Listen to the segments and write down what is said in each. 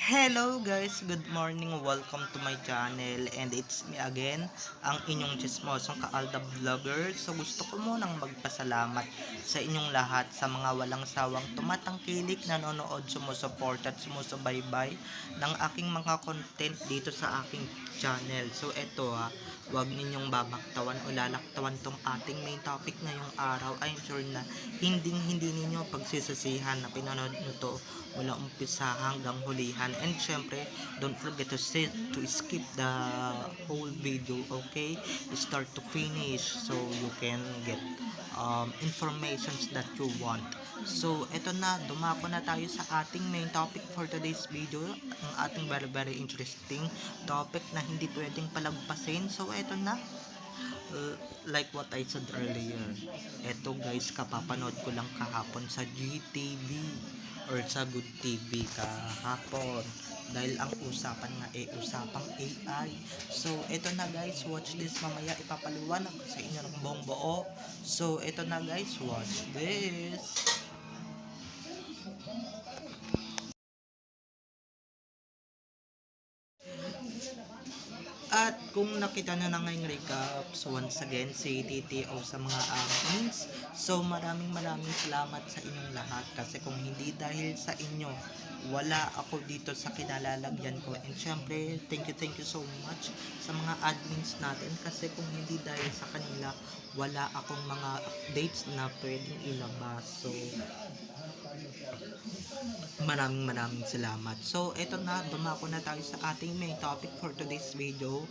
Hello guys, good morning, welcome to my channel and it's me again, ang inyong chismosong kaalda vlogger. So gusto ko munang magpasalamat sa inyong lahat sa mga walang sawang tumatangkilik, nanonood, sumusuport at sumusubaybay ng aking mga content dito sa aking channel. So eto wag ninyong babaktawan o lalaktawan tong ating main topic ngayong araw. I'm sure na hindi ninyo pagsisisihan na pinanood nyo to mula umpisa hanggang hulihan. And syempre, don't forget to skip the whole video, okay? Start to finish so you can get informations that you want. So, eto na, dumako na tayo sa ating main topic for today's video. Ang ating very interesting topic na hindi pwedeng palagpasin. So, eto na, like what I said earlier, eto guys, kapapanood ko lang kahapon sa GTV or sa Good TV kahapon dahil ang usapan nga usapang AI. So eto na guys, watch this, mamaya ipapaliwanag ko sa inyo ng buong buo. So eto na guys, watch this. At kung nakita na ngayong recap, so once again, si TTO sa mga admins. So maraming salamat sa inyong lahat kasi kung hindi dahil sa inyo, wala ako dito sa kinalalagyan ko. And syempre, thank you so much sa mga admins natin kasi kung hindi dahil sa kanila, wala akong mga updates na pwedeng ilabas. So maraming salamat. So, eto na, dumako na tayo sa ating main topic for today's video.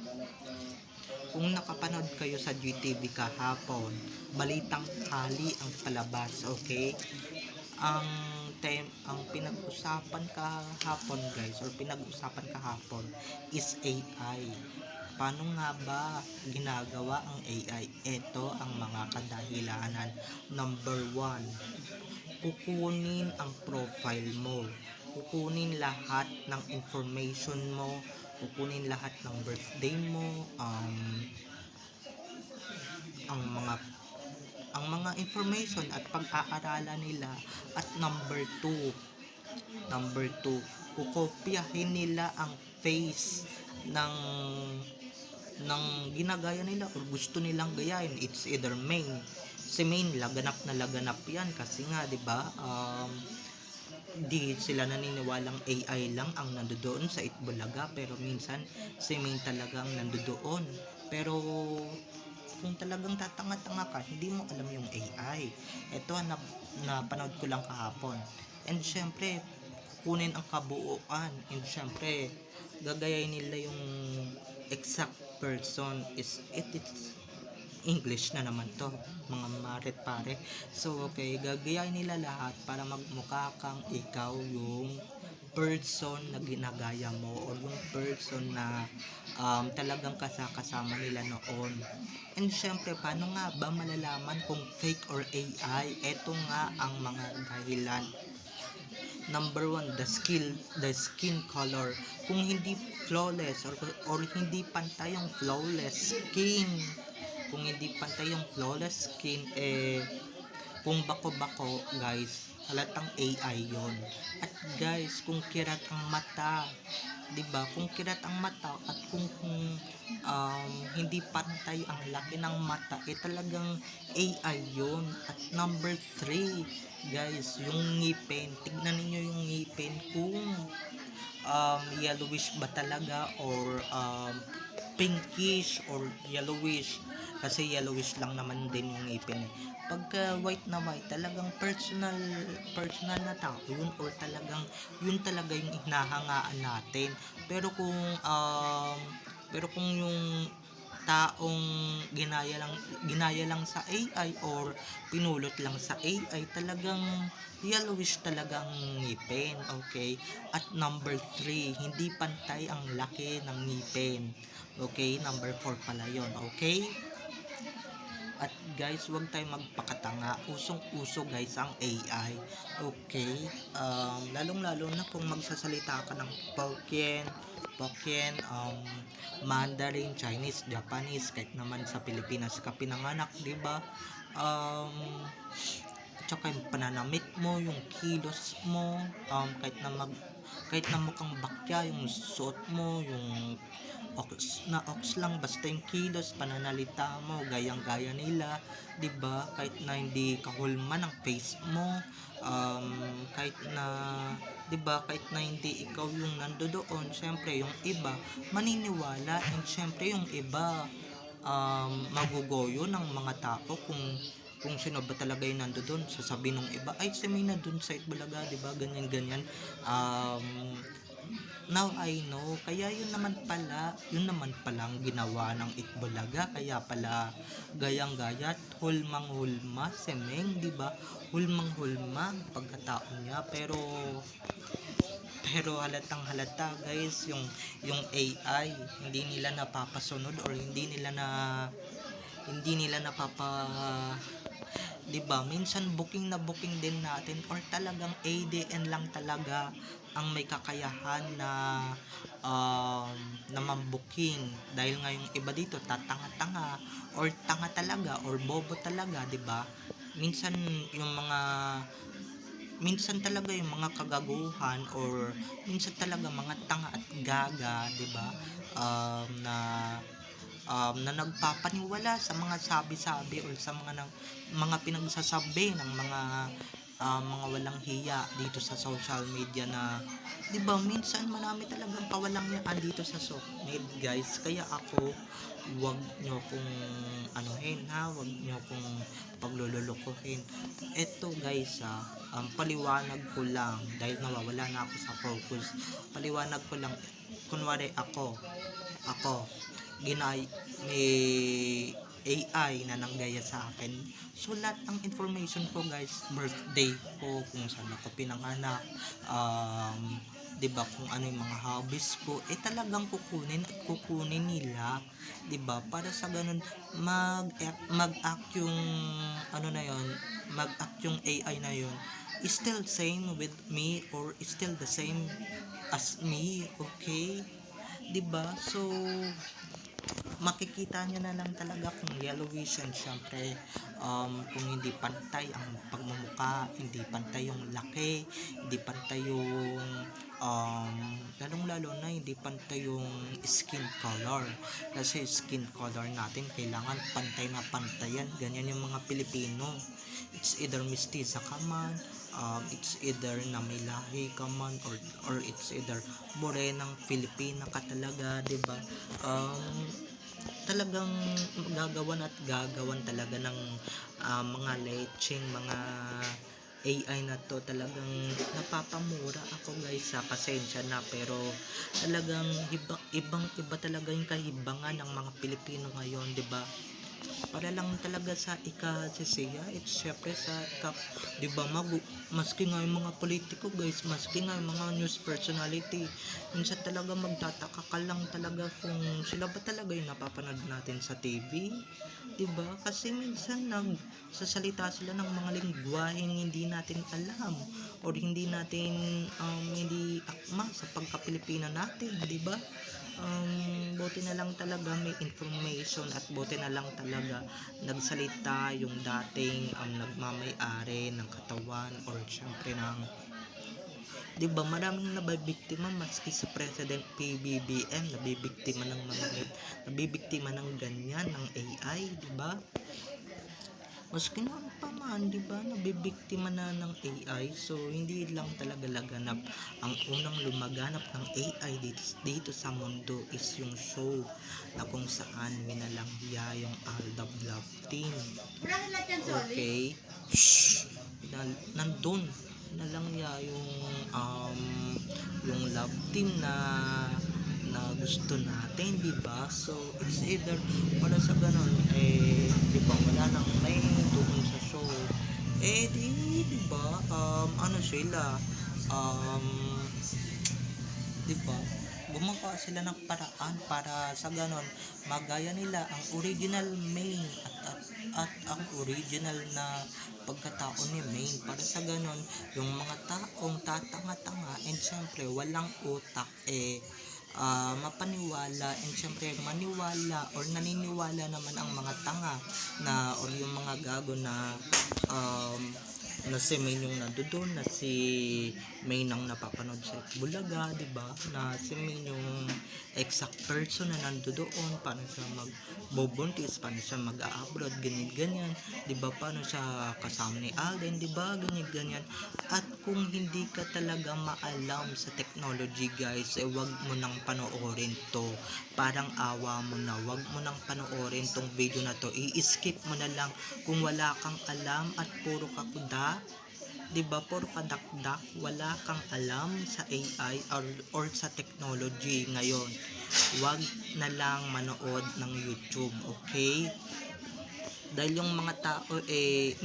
Kung nakapanood kayo sa GTV kahapon, balitang hali ang palabas, okay? Ang pinag-usapan kahapon guys, or pinag-usapan kahapon is AI. Paano nga ba ginagawa ang AI? Ito ang mga kadahilanan. Number 1, kukunin ang profile mo, kukunin lahat ng information mo, kukunin lahat ng birthday mo, ang mga information at pag-aaralan nila. At number 2, kukopyahin nila ang face ng ginagaya nila or gusto nilang gayahin. It's either main, si main laganap na laganap yan kasi nga 'di ba, di sila naniniwalang AI lang ang nandoon sa Itbulaga, pero minsan si main talagang nandoon. Pero kung talagang tatanga-tanga ka, hindi mo alam yung AI. Ito na panood ko lang kahapon. And syempre, kunin ang kabuuan. And syempre, gagayahin nila yung exact person. It's English na naman to, mga maret pare. So okay, gagayahin nila lahat para magmukha kang ikaw yung person na ginagaya mo o yung person na talagang kasama nila noon. And syempre, paano nga ba malalaman kung fake or AI? Ito nga ang mga dahilan. Number 1, the skin color. Kung hindi flawless or hindi pantay yung flawless skin, kung hindi pantay yung flawless skin, kung bako-bako guys, halatang AI yon. At guys, kung kirat ang mata, 'di ba? Kung kirat ang mata at kung hindi pantay ang laki ng mata, talagang AI yon. At number 3 guys, yung ngipin. Tignan niyo yung ngipin kung yellowish ba talaga or pinkish or yellowish, kasi yellowish lang naman din yung ngipin pagka white na white, talagang personal na tao yun, or talagang yun talaga yung hinahangaan natin. Pero kung yung taong ginaya lang sa AI or pinulot lang sa AI, talagang yellowish talagang ngipin, okay? At number 3, hindi pantay ang laki ng ngipin, okay? Number 4 pala yon, okay? At guys, huwag tayong magpakatanga. Usong-uso guys ang AI. Okay? Lalong-lalo na kung magsasalita ka ng Hokkien, Mandarin, Chinese, Japanese, kahit naman sa Pilipinas ka pinanganak, 'di ba? tsaka yung pananamit mo, yung kilos mo, kahit na mukhang bakya yung suot mo, yung ox lang, basta yung kilos, pananalita mo, gayang-gaya nila, 'di ba? Kahit na hindi kahulman ang face mo, kahit na, 'di ba, kahit na hindi ikaw yung nandoon, syempre yung iba maniniwala, and syempre yung iba magugoyo ng mga tao kung sino ba talaga yung nandoon. Sasabihin ng iba, ay si May nandun sa Itbulaga, 'di ba? Ganyan ganyan. Now I know, kaya yun naman palang ginawa ng Itbulaga, kaya pala gayang-gaya at hulmang-hulma si Meng, 'di ba? Hulmang-hulma ang pagkatao niya, pero halatang halata guys, yung AI hindi nila napapasunod, or hindi nila napapa, 'di ba? Minsan booking din natin, or talagang ADN lang talaga ang may kakayahan na mambuking, dahil nga yung iba dito tatanga-tanga, or tanga talaga, or bobo talaga, 'di ba? Minsan yung mga minsan talaga yung mga kagaguhan, or minsan talaga mga tanga at gaga, 'di ba? Na na nagpapaniwala sa mga sabi-sabi, or sa mga pinagsasabi ng mga walang hiya dito sa social media, na 'di ba minsan marami talagang kawalang yaan dito sa social media guys. Kaya ako, wag nyo kong anuhin ha, wag nyo kong paglululokohin. Eto guys, paliwanag ko lang, dahil nawawala na ako sa focus. Paliwanag ko lang, kunwari ako may AI na nanggaya sa akin. So lahat ng information ko guys, birthday ko, kung saan ako pinanganak, 'di ba, kung ano yung mga hobbies ko, talagang kukunin nila, 'di ba? Para sa ganun mag-act yung ano na yon, mag-act yung AI na yon is still same with me, or is still the same as me, okay? 'Di ba? So makikita nyo na lang talaga kung yellowish, and syempre kung hindi pantay ang pagmumuka, hindi pantay yung laki, hindi pantay yung lalong lalo na hindi pantay yung skin color, kasi skin color natin kailangan pantay na pantayan. Ganyan yung mga Pilipino, it's either mestiza ka man, it's either na may lahi ka man, or it's either morenang Filipina ka talaga, 'di ba? Talagang gagawan talaga ng mga lecheng, mga AI na to. Talagang napapamura ako guys, pasensya na, pero talagang ibang iba talaga yung kahibangan ng mga Pilipino ngayon, 'di ba? Para lang talaga sa ikasisiya, it's syempre sa 'di ba, maski nga yung mga politiko guys, maski nga yung mga news personality, minsan talaga magtataka ka lang talaga kung sila ba talaga yung napapanood natin sa TV, 'di ba? Kasi minsan nagsasalita sila ng mga lengguwaheng hindi natin alam, or hindi natin hindi akma sa pagka-Pilipino natin, 'di ba? Buti na lang talaga may information, at buti na lang talaga nagsalita yung dating nagmamay-ari ng katawan, or syempre ng, 'di ba, maraming nabibiktima, maski sa President PBBM nabibiktima ng ganyan ng AI, 'di ba? Maski noon pa man, 'di ba, nabibiktima na ng AI. So hindi lang talaga laganap. Ang unang lumaganap ng AI dito sa mundo is yung show na kung saan winalangya yung Aldab Love Team. Okay? Shh! Nandun nalangya yung love team na gusto natin, di ba? So it's either para sa ganun, di ba, wala nang may doon sa show, di ba, ano sila, di ba, gumagawa sila ng paraan para sa ganon magaya nila ang original main, at ang original na pagkatao ni main. Para sa ganon, yung mga taong tatanga-tanga, and syempre walang utak, mapaniwala, and syempre maniwala, or naniniwala naman ang mga tanga na, or yung mga gago na na si Main yung nandoon, na si Main ang napapanood sa Bulaga, di ba? Na si Main yung exact person na nandoon, paano siya magbubuntis, paano siya mag-a-abroad, ganyan-ganyan, di ba? Paano siya kasama ni Alden, di ba? Ganyan-ganyan. At kung hindi ka talaga maalam sa technology, guys, wag mo nang panoorin to. Parang awa mo na, wag mo nang panoorin tong video na to. I-skip mo na lang kung wala kang alam at puro kakuda, 'di ba? Puro kadakdak, wala kang alam sa AI or sa technology ngayon. Wag na lang manood ng YouTube, okay? Dahil yung mga tao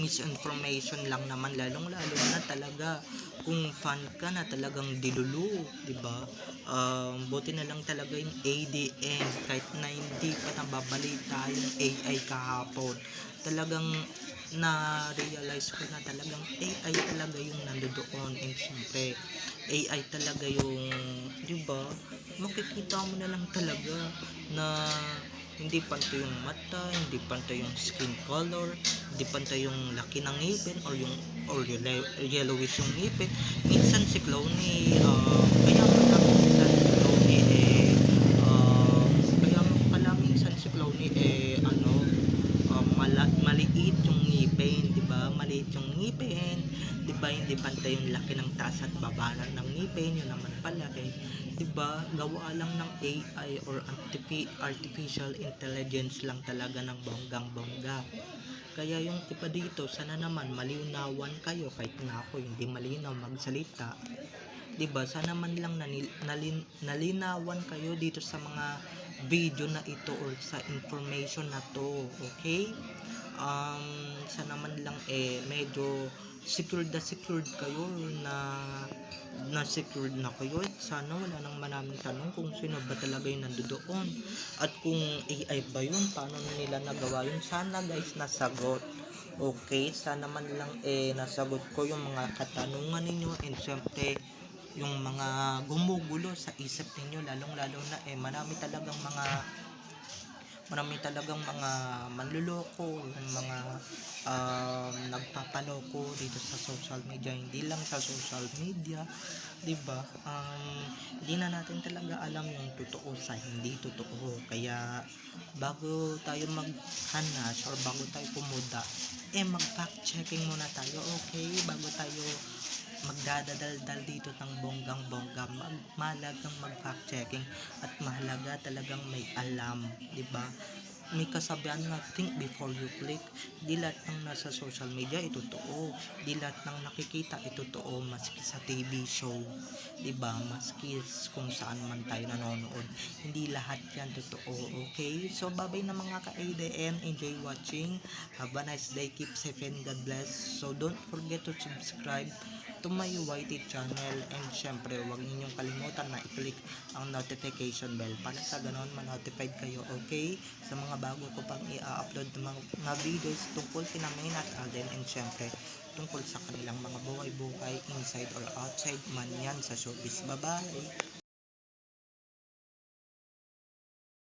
misinformation lang naman, lalong lalo na talaga kung fan ka na talagang dilulu, 'di ba? Buti na lang talaga yung ADN, kahit na hindi pa nababalita yung AI kahapon, talagang na-realize ko na talagang AI talaga yung nandoon. And syempre AI talaga yung, 'di ba? Makikita mo na lang talaga na hindi pantay yung mata, hindi pantay yung skin color, hindi pantay yung laki ng ngipin or yellowish yung ngipin. Minsan si Clowny, kaya pala minsan si Clowny kaya pala minsan si Clowny maliit yung ngipin, 'di ba? Maliit yung ngipin, 'di ba? Hindi pantay yung laki ng taas at baba ng ngipin, yun naman pala 'di ba? Gawa lang ng AI or artificial intelligence lang talaga ng bonggang-bongga. Kaya yung iba dito, sana naman malinawan kayo, kahit na ako hindi malinaw magsalita. 'Di ba? Sana man lang nalinawan kayo dito sa mga video na ito or sa information na to, okay? Sana man lang medyo secured kayo, na secured na kayo. Sana wala nang maraming tanong kung sino ba talaga yung nandoon at kung AI ba yun, paano nila nagawa yun. Sana guys nasagot, okay? Sana man lang nasagot ko yung mga katanungan ninyo, and syempre yung mga gumugulo sa isip ninyo, lalong lalo na marami talagang mga manluloko, yung mga nagpapaloko dito sa social media, hindi lang sa social media, 'di ba? Hindi na natin talaga alam yung totoo sa hindi totoo. Kaya bago tayo maghanas or bago tayo pumuda, mag-fact checking muna tayo, okay? Bago tayo magdadaldal dito ng bonggang-bongga, mahalagang mag-fact checking at mahalaga talagang may alam, 'di ba? May kasabihan nga, think before you click. Di lahat ng nasa social media ito totoo, di lahat ng nakikita ito totoo, maski sa TV show, 'di ba? Maski kung saan man tayo nanonood, hindi lahat yan totoo, okay? So babay na mga ka-ADN, enjoy watching, have a nice day, keep safe and God bless. So don't forget to subscribe to my YT channel, and syempre huwag ninyong kalimutan na i-click ang notification bell para sa ganon ma-notified kayo, okay? Sa mga bago ko pang i-upload ng mga videos tungkol kina Main at Alden, and syempre tungkol sa kanilang mga buhay-buhay inside or outside man yan sa showbiz. Bye bye!